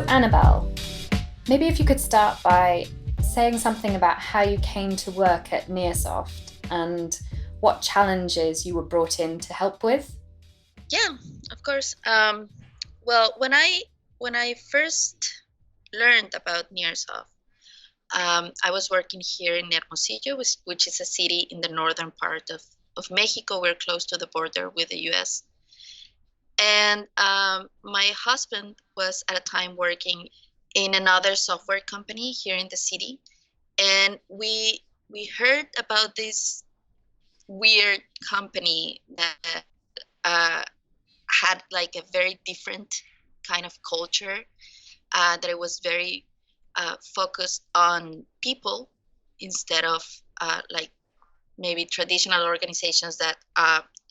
Anabel, maybe if you could start by saying something about how you came to work at Nearsoft and what challenges you were brought in to help with. Yeah, of course. Well, when I first learned about Nearsoft, I was working here in Hermosillo, which is a city in the northern part of Mexico. We're close to the border with the U.S. And my husband was at a time working in another software company here in the city, and we heard about this weird company that had like a very different kind of culture, that it was very focused on people instead of like maybe traditional organizations that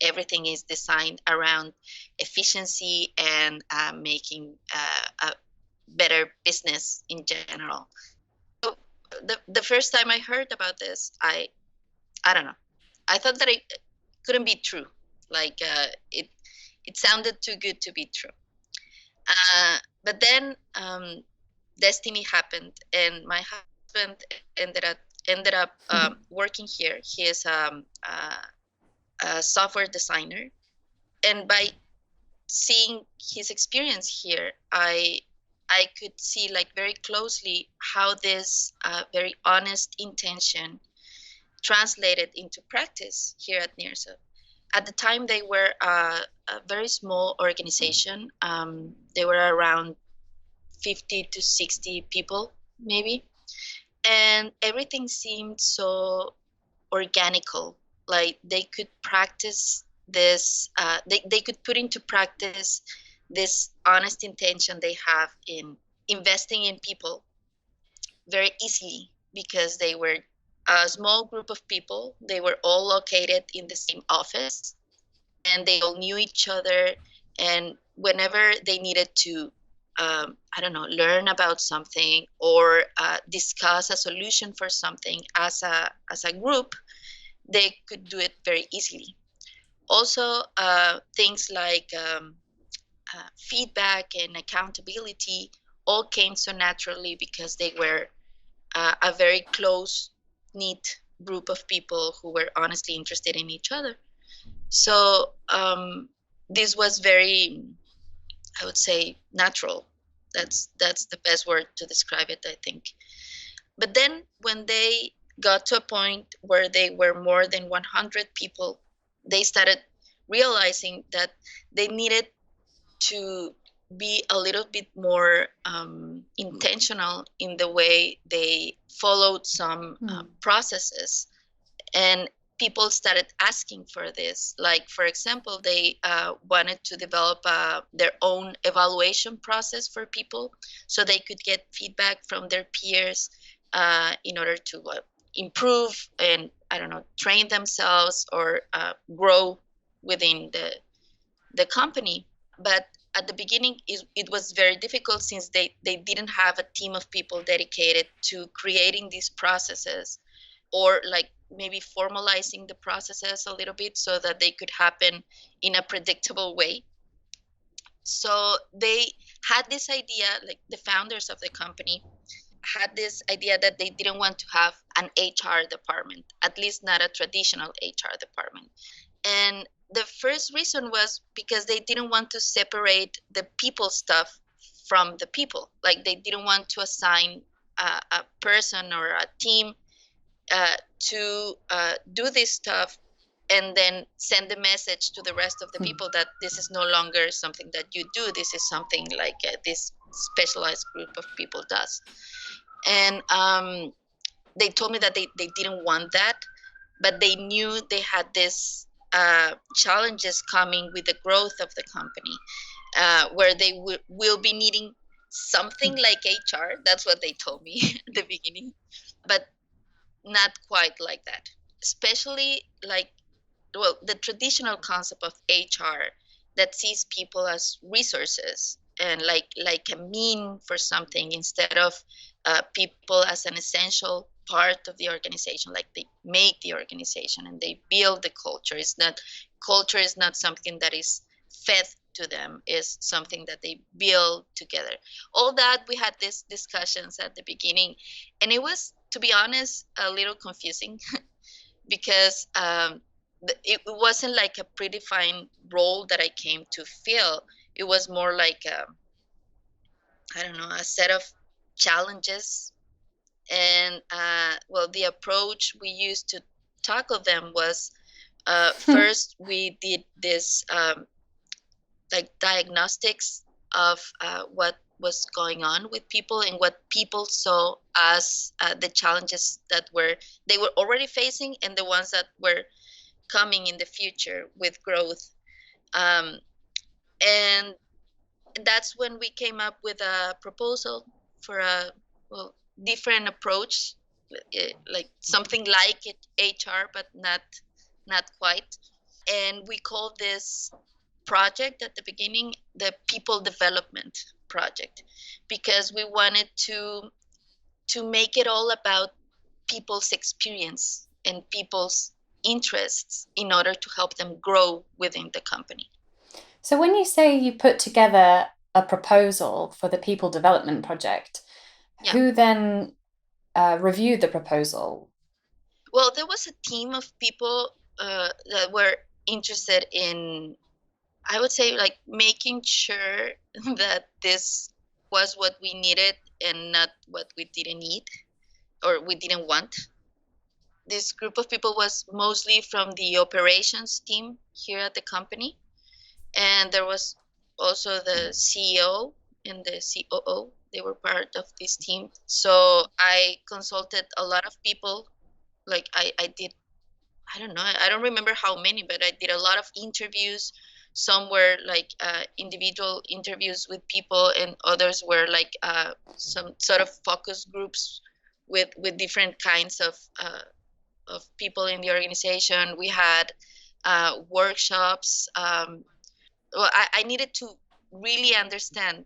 everything is designed around efficiency and making a better business in general. So the first time I heard about this, I don't know. I thought that it couldn't be true. Like it sounded too good to be true. But then destiny happened, and my husband ended up working here. He is a software designer, and by seeing his experience here, I could see like very closely how this very honest intention translated into practice here at Nearsoft. At the time, they were a very small organization. They were around 50 to 60 people, maybe. And everything seemed so organical. Like they could practice this, they could put into practice this honest intention they have in investing in people very easily, because they were a small group of people. They were all located in the same office, and they all knew each other. And whenever they needed to, I don't know, learn about something or discuss a solution for something as a group, they could do it very easily. Also, things like feedback and accountability all came so naturally because they were a very close-knit group of people who were honestly interested in each other. So this was very, I would say, natural. That's the best word to describe it, I think. But then when they got to a point where they were more than 100 people, they started realizing that they needed to be a little bit more intentional in the way they followed some processes. And people started asking for this. Like, for example, they wanted to develop their own evaluation process for people so they could get feedback from their peers in order to improve and, I don't know, train themselves or grow within the company. But at the beginning, it was very difficult since they didn't have a team of people dedicated to creating these processes, or like maybe formalizing the processes a little bit so that they could happen in a predictable way. So they had this idea, like the founders of the company had this idea that they didn't want to have an HR department, at least not a traditional HR department. And the first reason was because they didn't want to separate the people stuff from the people. Like they didn't want to assign a person or a team to do this stuff and then send the message to the rest of the people that this is no longer something that you do. This is something like this specialized group of people does. And they told me that they didn't want that, but they knew they had this challenges coming with the growth of the company, where they will be needing something like HR. That's what they told me at the beginning, but not quite like that. Especially like, well, the traditional concept of HR that sees people as resources and like a mean for something instead of people as an essential part of the organization. Like they make the organization and they build the culture. Culture is not something that is fed to them is something that they build together. All that, we had these discussions at the beginning, and it was, to be honest, a little confusing because it wasn't like a predefined role that I came to fill. It was more like I don't know, a set of challenges. And well, the approach we used to tackle them was first we did this like diagnostics of what was going on with people and what people saw as the challenges that they were already facing and the ones that were coming in the future with growth. And that's when we came up with a proposal for a different approach, like something like HR, but not quite. And we called this project at the beginning the People Development Project, because we wanted to make it all about people's experience and people's interests in order to help them grow within the company. So when you say you put together a proposal for the People Development Project, who then reviewed the proposal? Well, there was a team of people that were interested in, I would say, like making sure that this was what we needed and not what we didn't need or we didn't want. This group of people was mostly from the operations team here at the company. And there was also the CEO and the COO. They were part of this team. So I consulted a lot of people. Like I did, I don't know, I don't remember how many, but I did a lot of interviews. Some were like individual interviews with people, and others were like some sort of focus groups with different kinds of people in the organization. We had workshops. Well, I needed to really understand,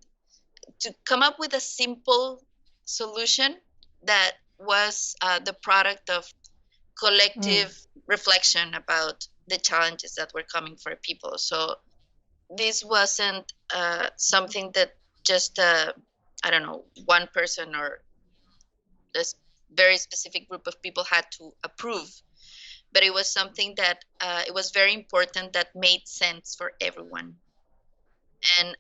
to come up with a simple solution that was the product of collective reflection about the challenges that were coming for people. So this wasn't something that just, I don't know, one person or this very specific group of people had to approve. But it was something that it was very important, that made sense for everyone and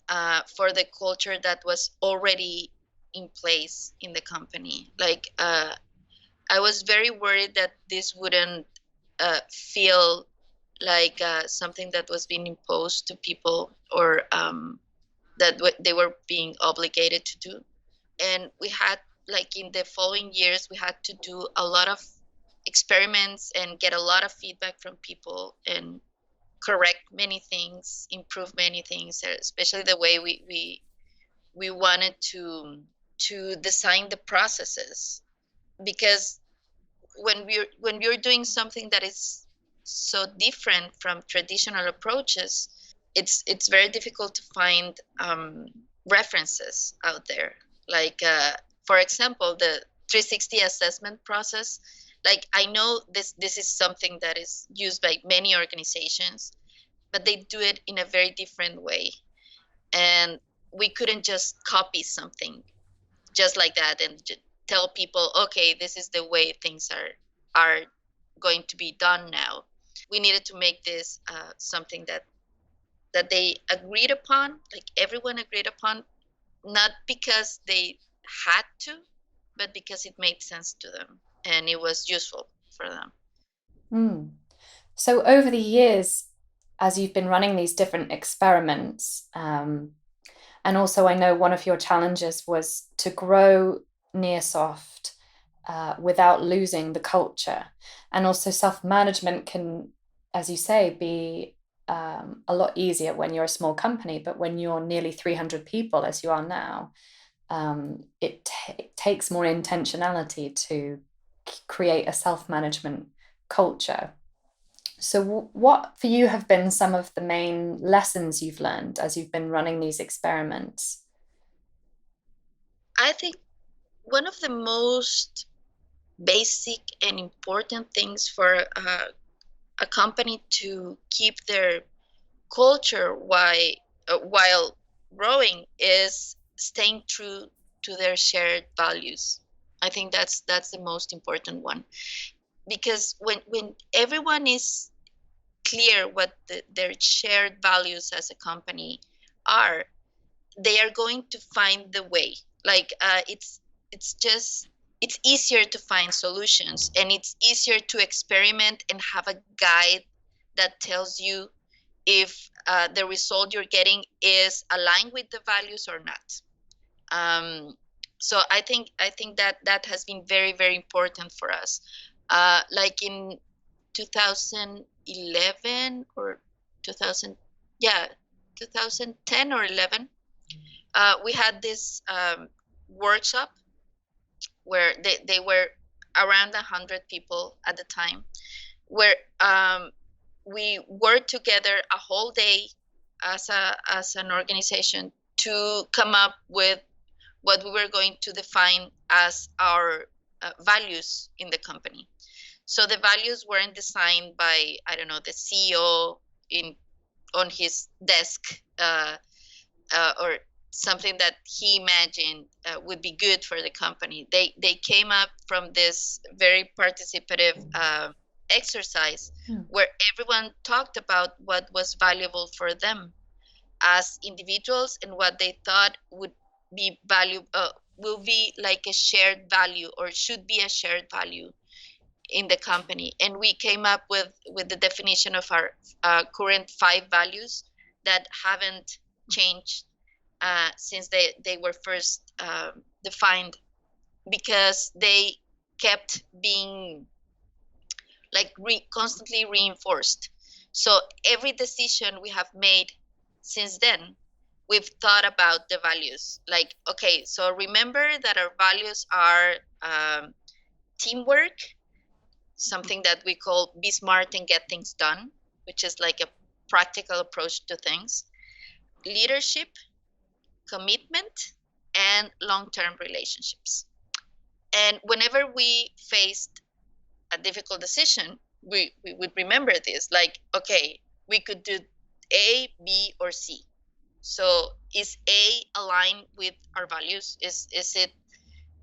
for the culture that was already in place in the company. Like I was very worried that this wouldn't feel like something that was being imposed to people, or that they were being obligated to do. And we had, like in the following years, we had to do a lot of experiments and get a lot of feedback from people and correct many things, improve many things, especially the way we wanted to design the processes. Because when we're doing something that is so different from traditional approaches, it's very difficult to find references out there. Like for example, the 360 assessment process. Like I know this is something that is used by many organizations, but they do it in a very different way. And we couldn't just copy something just like that and tell people, okay, this is the way things are going to be done now. We needed to make this something that they agreed upon, like everyone agreed upon, not because they had to, but because it made sense to them and it was useful for them. So over the years, as you've been running these different experiments, and also I know one of your challenges was to grow Nearsoft without losing the culture. And also self-management can, as you say, be a lot easier when you're a small company, but when you're nearly 300 people, as you are now, it takes more intentionality to create a self-management culture. So what for you have been some of the main lessons you've learned as you've been running these experiments? I think one of the most basic and important things for a company to keep their culture while growing is staying true to their shared values. I think that's the most important one, because when everyone is clear what their shared values as a company are, they are going to find the way. Like it's easier to find solutions, and it's easier to experiment and have a guide that tells you if the result you're getting is aligned with the values or not. So I think that has been very, very important for us. Like in 2011 or 2000, yeah, 2010 or 11, we had this workshop where they were around 100 people at the time, where we worked together a whole day as an organization to come up with what we were going to define as our values in the company. So the values weren't designed by, I don't know, the CEO on his desk, or something that he imagined would be good for the company. They came up from this very participative exercise where everyone talked about what was valuable for them as individuals and what they thought would be will be like a shared value, or should be a shared value in the company. And we came up with the definition of our current 5 values that haven't changed since they were first defined, because they kept being like constantly reinforced. So every decision we have made since then, we've thought about the values. Like, okay, so remember that our values are teamwork, something that we call be smart and get things done, which is like a practical approach to things, leadership, commitment, and long-term relationships. And whenever we faced a difficult decision, we would remember this, like, okay, we could do A, B, or C. So is A aligned with our values? Is it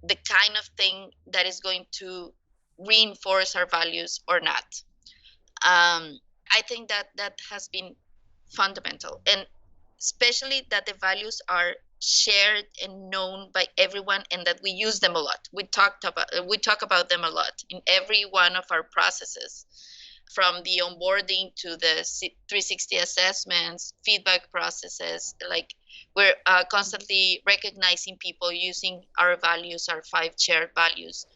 the kind of thing that is going to reinforce our values or not? I think that has been fundamental, and especially that the values are shared and known by everyone, and that we use them a lot. We talk about them a lot in every one of our processes, from the onboarding to the 360 assessments, feedback processes. Like, we're constantly recognizing people using our values, our 5 shared values,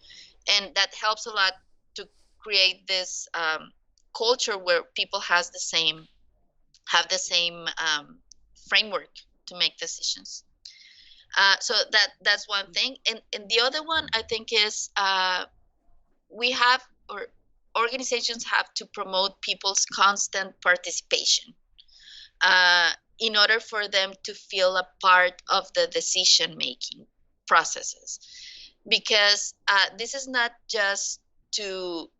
and that helps a lot to create this culture where people have the same framework to make decisions. So that's one thing. And the other one, I think, is organizations have to promote people's constant participation in order for them to feel a part of the decision-making processes. Because this is not just to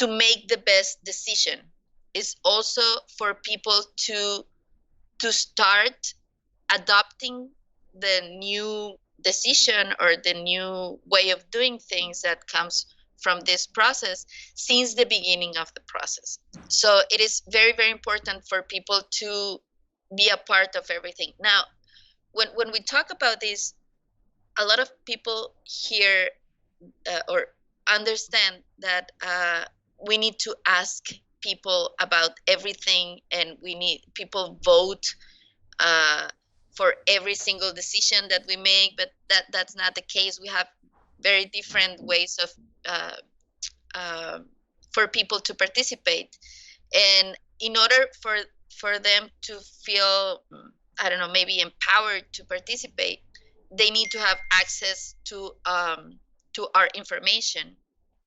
make the best decision. It's also for people to start adopting the new decision or the new way of doing things that comes from this process since the beginning of the process. So it is very, very important for people to be a part of everything. Now, when we talk about this, a lot of people here or understand that we need to ask people about everything, and we need people vote for every single decision that we make, but that's not the case. We have very different ways of for people to participate, and in order for them to feel, I don't know, maybe empowered to participate, they need to have access to our information.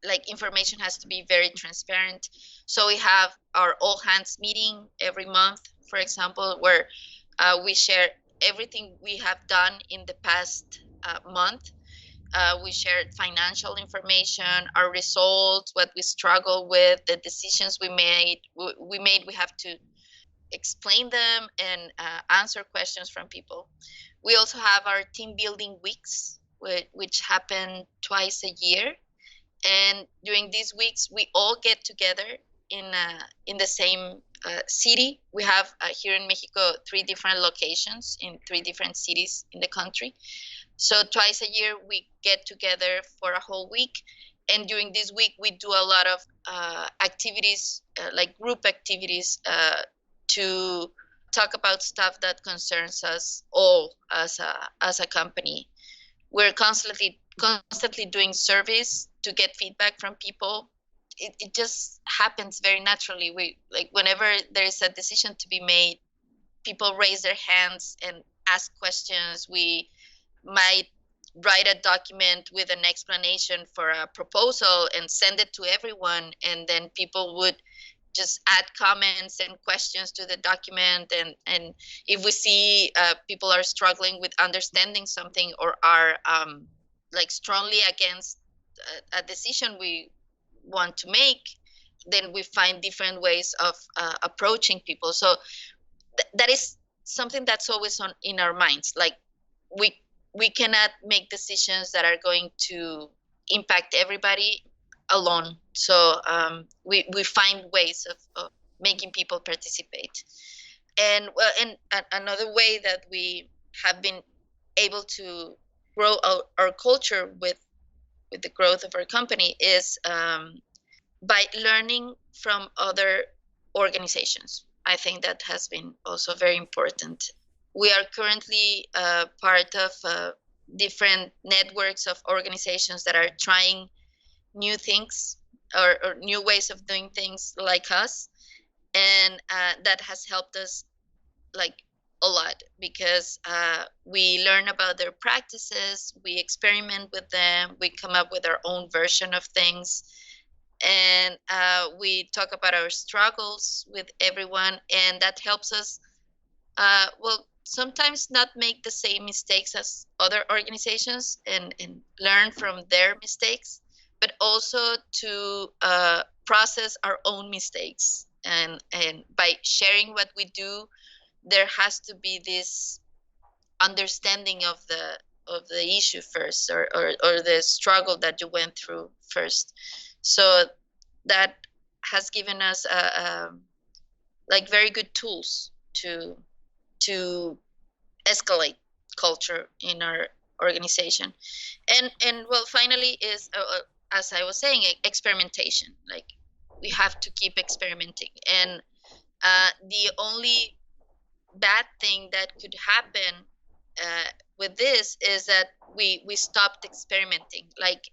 Like, information has to be very transparent. So we have our all hands meeting every month, for example, where we share everything we have done in the past month. We shared financial information, our results, what we struggle with, the decisions we made. We have to explain them and answer questions from people. We also have our team building weeks, which happen twice a year. And during these weeks, we all get together in the same city. We have here in Mexico 3 different locations in 3 different cities in the country. So twice a year we get together for a whole week, and during this week we do a lot of activities, like group activities, to talk about stuff that concerns us all as a company. We're constantly doing surveys to get feedback from people. It just happens very naturally. We like whenever there is a decision to be made, people raise their hands and ask questions. We might write a document with an explanation for a proposal and send it to everyone, and then people would just add comments and questions to the document. And if we see people are struggling with understanding something or are like strongly against a decision we want to make, then we find different ways of approaching people. So that is something that's always on in our minds. Like we we cannot make decisions that are going to impact everybody alone. So we find ways of making people participate. And well, and another way that we have been able to grow our culture with the growth of our company is by learning from other organizations. I think that has been also very important. We are currently part of different networks of organizations that are trying new things, or new ways of doing things like us. And that has helped us like a lot, because we learn about their practices, we experiment with them, we come up with our own version of things, and we talk about our struggles with everyone, and that helps us well, sometimes not make the same mistakes as other organizations, and learn from their mistakes, but also to process our own mistakes. And by sharing what we do, there has to be this understanding of the issue first, or the struggle that you went through first. So that has given us like very good tools to escalate culture in our organization. And well, finally is as I was saying, experimentation. Like we have to keep experimenting, and the only bad thing that could happen with this is that we stopped experimenting. Like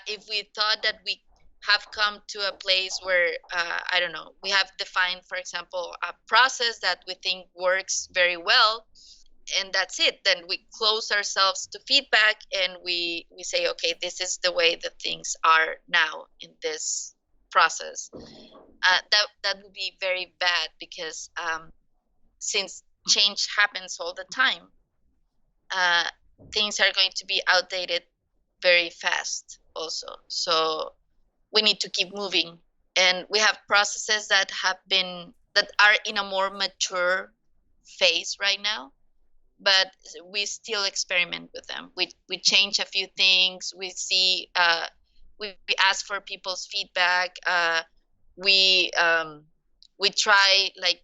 if we thought that we have come to a place where I don't know, we have defined, for example, a process that we think works very well, and that's it, then we close ourselves to feedback, and we say, okay, this is the way that things are now in this process. That would be very bad, because since change happens all the time, uh, things are going to be outdated very fast also. So we need to keep moving, and we have processes that are in a more mature phase right now, but we still experiment with them. We change a few things. We see we ask for people's feedback. We try like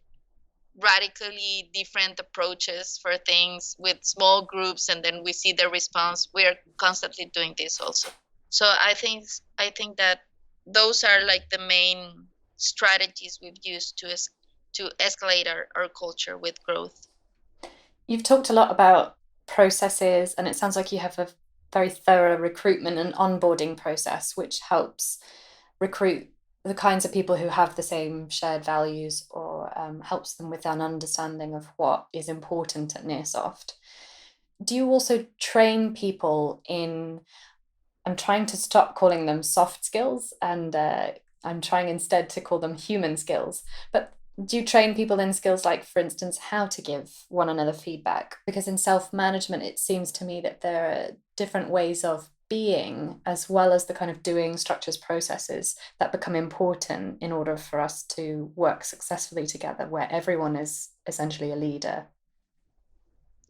radically different approaches for things with small groups, and then we see the response. We are constantly doing this also. So I think that those are like the main strategies we've used to escalate our culture with growth. You've talked a lot about processes, and it sounds like you have a very thorough recruitment and onboarding process, which helps recruit the kinds of people who have the same shared values, or helps them with an understanding of what is important at Nearsoft. Do you also train people in, I'm trying to stop calling them soft skills, and I'm trying instead to call them human skills, but do you train people in skills like, for instance, how to give one another feedback? Because in self management, it seems to me that there are different ways of being as well as the kind of doing structures, processes that become important in order for us to work successfully together, where everyone is essentially a leader.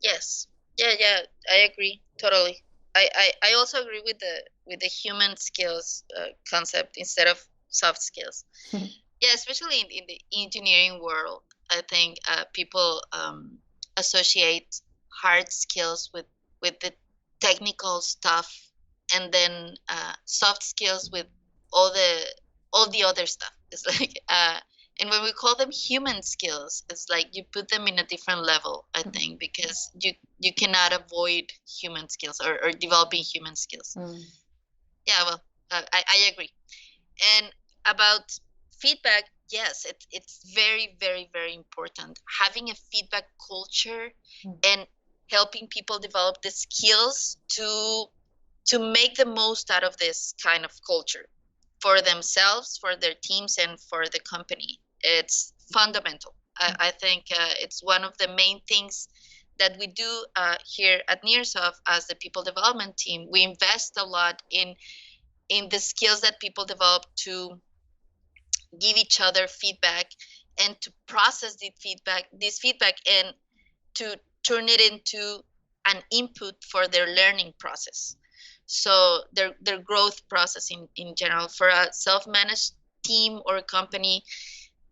Yes. Yeah, I agree totally. I also agree with the human skills concept instead of soft skills. Yeah, especially in the engineering world, I think people associate hard skills with the technical stuff, and then soft skills with all the all the other stuff. It's like and when we call them human skills, it's like you put them in a different level, I think, because you cannot avoid human skills or developing human skills. Yeah, well, I agree. And about feedback, yes, it's very, very, very important. Having a feedback culture and helping people develop the skills to make the most out of this kind of culture for themselves, for their teams, and for the company. It's fundamental. I think it's one of the main things that we do here at Nearsoft as the people development team. We invest a lot in the skills that people develop to give each other feedback and to process this feedback and to turn it into an input for their learning process. So their growth process in general. For a self-managed team or company,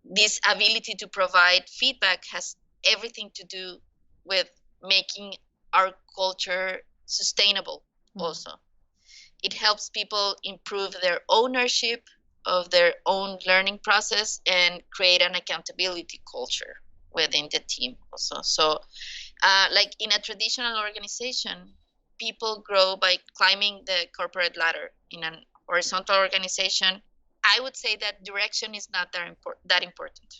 this ability to provide feedback has everything to do with making our culture sustainable also. It helps people improve their ownership of their own learning process and create an accountability culture within the team also. So like in a traditional organization, people grow by climbing the corporate ladder. In an horizontal organization, I would say that direction is not that important.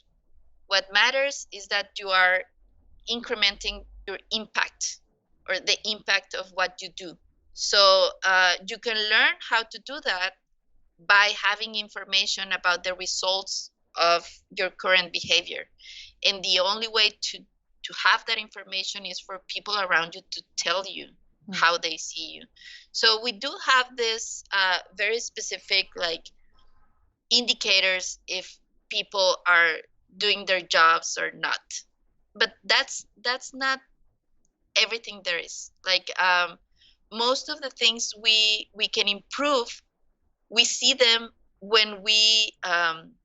What matters is that you are incrementing your impact or the impact of what you do. So you can learn how to do that by having information about the results of your current behavior. And the only way to have that information is for people around you to tell you how they see you. So we do have this very specific like indicators if people are doing their jobs or not. But that's not everything there is. Like most of the things we can improve, we see them when we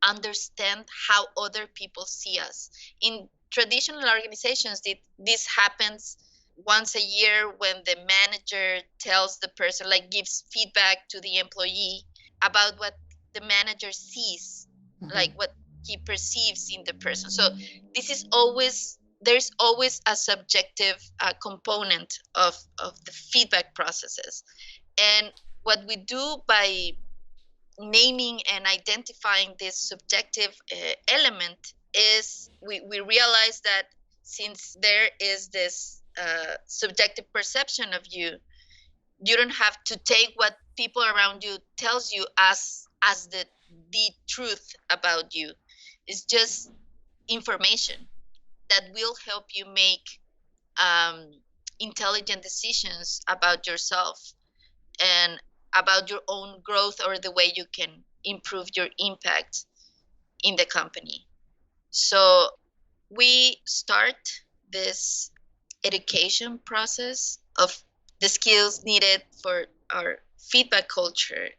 understand how other people see us. In traditional organizations, this happens once a year when the manager tells the person, like gives feedback to the employee about what the manager sees, like what he perceives in the person. So this is always, there's always a subjective component of the feedback processes. And what we do by naming and identifying this subjective element is we realize that since there is this subjective perception of you, you don't have to take what people around you tells you as the truth about you. It's just information that will help you make intelligent decisions about yourself and about your own growth or the way you can improve your impact in the company. So we start this education process of the skills needed for our feedback culture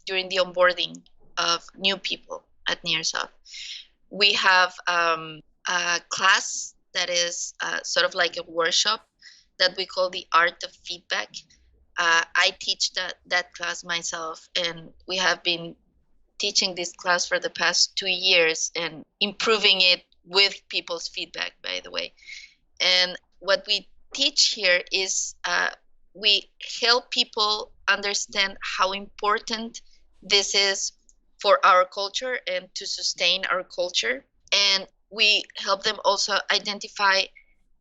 during the onboarding of new people at Nearsoft. We have a class that is sort of like a workshop that we call the art of feedback. I teach that class myself, and we have been teaching this class for the past 2 years and improving it with people's feedback, by the way. And what we teach here is we help people understand how important this is for our culture and to sustain our culture. And we help them also identify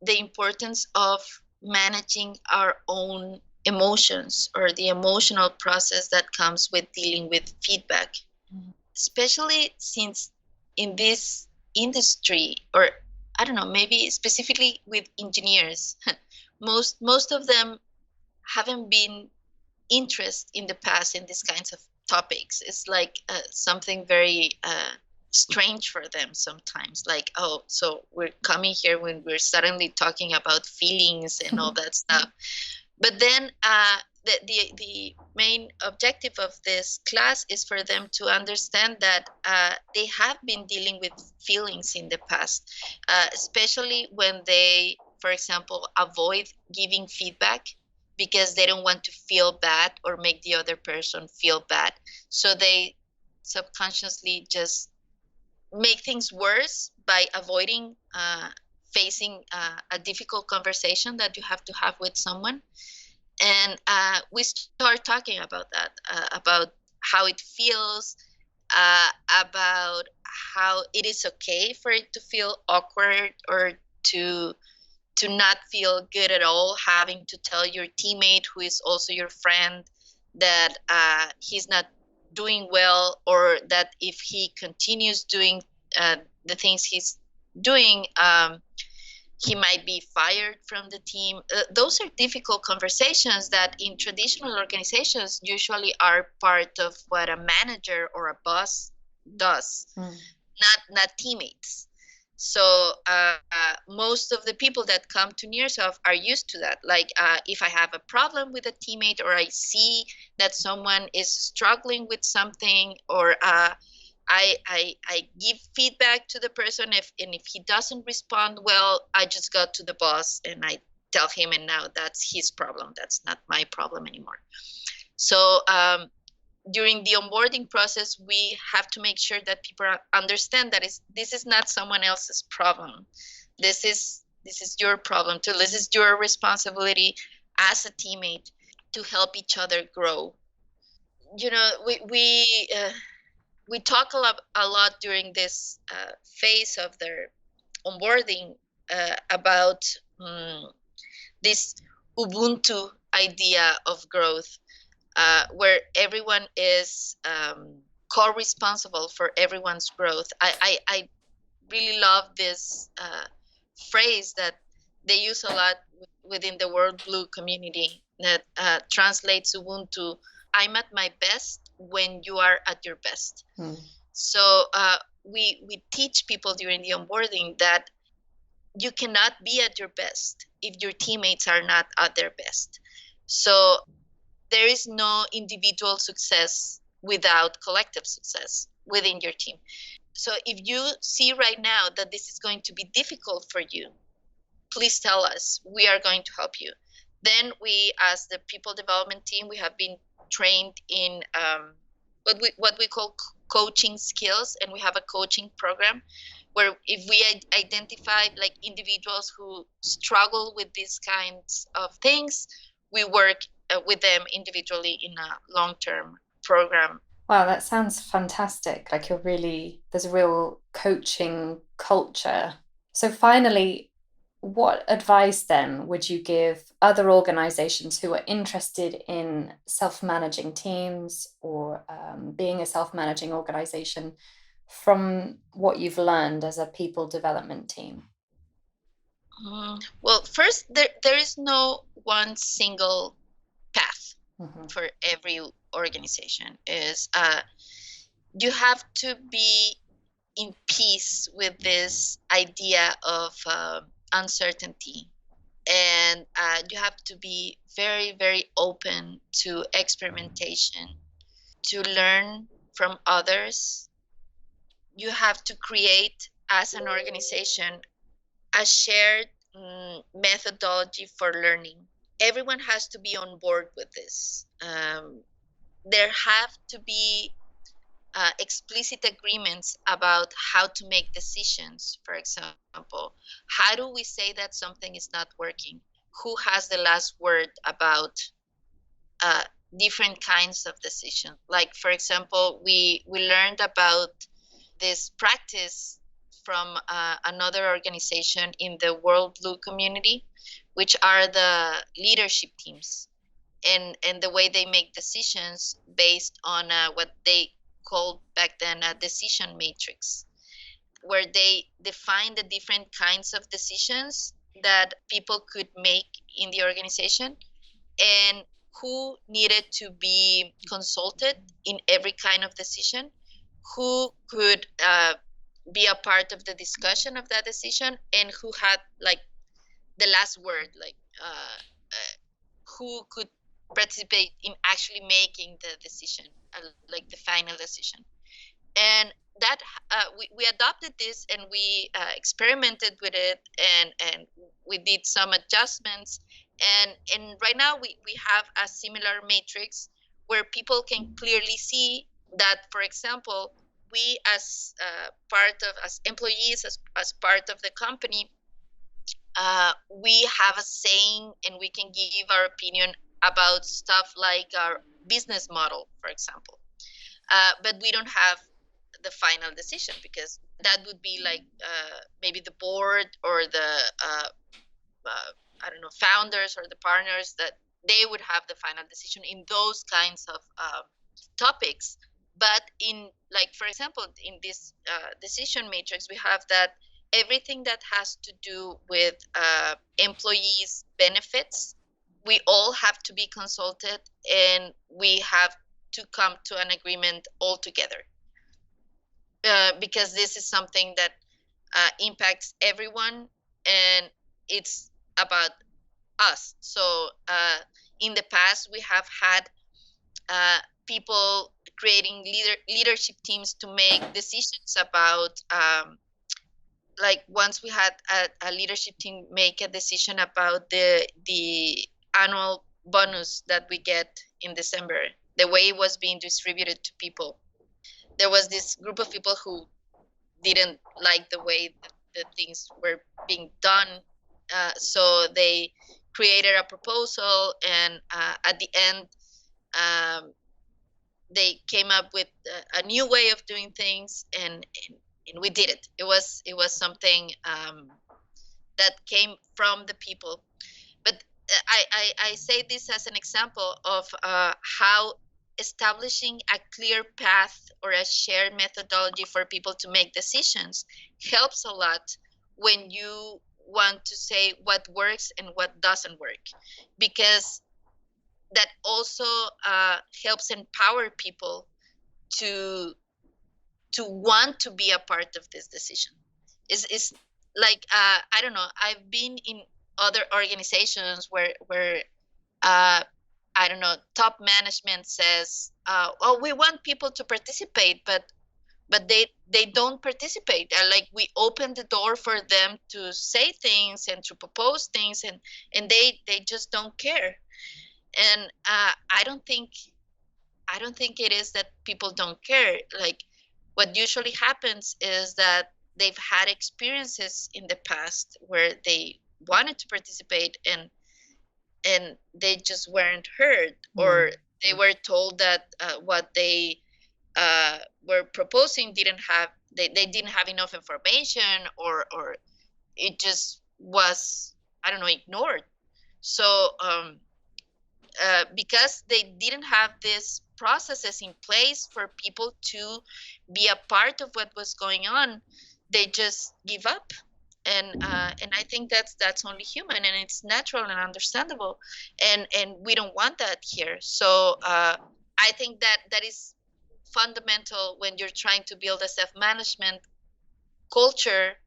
the importance of managing our own emotions or the emotional process that comes with dealing with feedback, especially since in this industry, or I don't know, maybe specifically with engineers, most of them haven't been interest in the past in these kinds of topics. It's like something very strange for them sometimes. Like, oh, so we're coming here when we're suddenly talking about feelings and all that stuff. But then the main objective of this class is for them to understand that they have been dealing with feelings in the past, especially when they, for example, avoid giving feedback because they don't want to feel bad or make the other person feel bad. So they subconsciously just make things worse by avoiding facing a difficult conversation that you have to have with someone. And we start talking about that, about how it feels, about how it is okay for it to feel awkward or to not feel good at all, having to tell your teammate who is also your friend that he's not doing well, or that if he continues doing the things he's doing, he might be fired from the team. Those are difficult conversations that in traditional organizations usually are part of what a manager or a boss does, not teammates. So most of the people that come to Nearsoft are used to that. Like if I have a problem with a teammate, or I see that someone is struggling with something, or I give feedback to the person, and if he doesn't respond well, I just go to the boss and I tell him, and now that's his problem. That's not my problem anymore. So during the onboarding process, we have to make sure that people understand that this is not someone else's problem. This is your problem too. This is your responsibility as a teammate to help each other grow. You know, we talk a lot during this phase of their onboarding about this Ubuntu idea of growth, where everyone is co-responsible for everyone's growth. I really love this phrase that they use a lot within the WorldBlu community that translates Ubuntu: I'm at my best when you are at your best. So we teach people during the onboarding that you cannot be at your best if your teammates are not at their best. So there is no individual success without collective success within your team. So if you see right now that this is going to be difficult for you, please tell us. We are going to help you. Then we, as the people development team, we have been trained in what we call coaching skills, and we have a coaching program where if we identify like individuals who struggle with these kinds of things, we work with them individually in a long-term program. Wow, that sounds fantastic. Like there's a real coaching culture. So finally, what advice then would you give other organizations who are interested in self-managing teams, or being a self-managing organization, from what you've learned as a people development team? Well, first, there is no one single path for every organization. You have to be in peace with this idea of uncertainty, and you have to be very, very open to experimentation, to learn from others. You have to create, as an organization, a shared methodology for learning. Everyone has to be on board with this. There have to be explicit agreements about how to make decisions. For example, how do we say that something is not working? Who has the last word about different kinds of decisions? Like, for example, we learned about this practice from another organization in the WorldBlu community, which are the leadership teams, and the way they make decisions based on what they called back then a decision matrix, where they define the different kinds of decisions that people could make in the organization, and who needed to be consulted in every kind of decision, who could be a part of the discussion of that decision, and who had like the last word, like who could participate in actually making the decision, like the final decision. And that we adopted this, and we experimented with it, and we did some adjustments, and right now we have a similar matrix where people can clearly see that, for example, we as as employees, as part of the company, we have a saying, and we can give our opinion about stuff like our business model, for example. But we don't have the final decision, because that would be like maybe the board or the I don't know, founders or the partners, that they would have the final decision in those kinds of topics. But in, like, for example, in this decision matrix, we have that everything that has to do with employees' benefits, we all have to be consulted, and we have to come to an agreement all together, because this is something that impacts everyone, and it's about us. So in the past, we have had people creating leadership teams to make decisions about like once we had a leadership team make a decision about the annual bonus that we get in December, the way it was being distributed to people. There was this group of people who didn't like the way the things were being done, so they created a proposal, and at the end they came up with a new way of doing things, and we did it. It was something that came from the people. But I say this as an example of how establishing a clear path or a shared methodology for people to make decisions helps a lot when you want to say what works and what doesn't work, because that also helps empower people to want to be a part of this decision. Is like I don't know, I've been in other organizations where I don't know, top management says, "Oh, we want people to participate," but they don't participate. Like, we open the door for them to say things and to propose things, and they just don't care. And I don't think it is that people don't care. Like, what usually happens is that they've had experiences in the past where they wanted to participate, and they just weren't heard, or they were told that what they were proposing didn't have they didn't have enough information, or it just was, I don't know, ignored. So because they didn't have these processes in place for people to be a part of what was going on, they just give up. And I think that's only human, and it's natural and understandable, and we don't want that here. So I think that is fundamental when you're trying to build a self-management culture,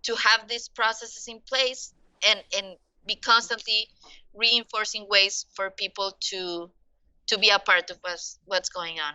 to have these processes in place, and be constantly reinforcing ways for people to be a part of what's going on.